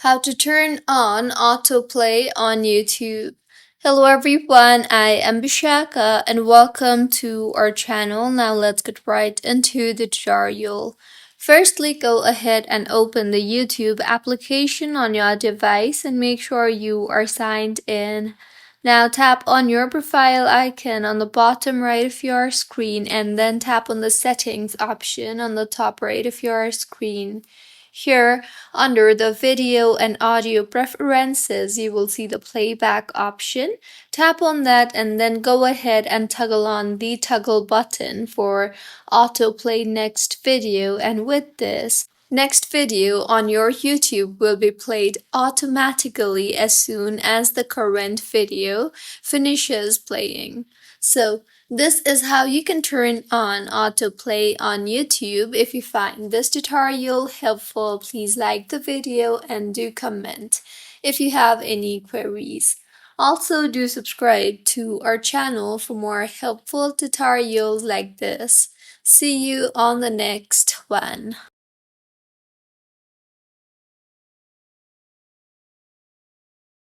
How to turn on autoplay on YouTube. Hello everyone, I am Bishaka and welcome to our channel. Now let's get right into the tutorial. Firstly, go ahead and open the YouTube application on your device and make sure you are signed in. Now tap on your profile icon on the bottom right of your screen and then tap on the settings option on the top right of your screen. Here, under the video and audio preferences, you will see the playback option. Tap on that and then go ahead and toggle on the toggle button for autoplay next video, and with this, next video on your YouTube will be played automatically as soon as the current video finishes playing. So this is how you can turn on autoplay on YouTube. If you find this tutorial helpful, please like the video and do comment if you have any queries. Also, do subscribe to our channel for more helpful tutorials like this. See you on the next one.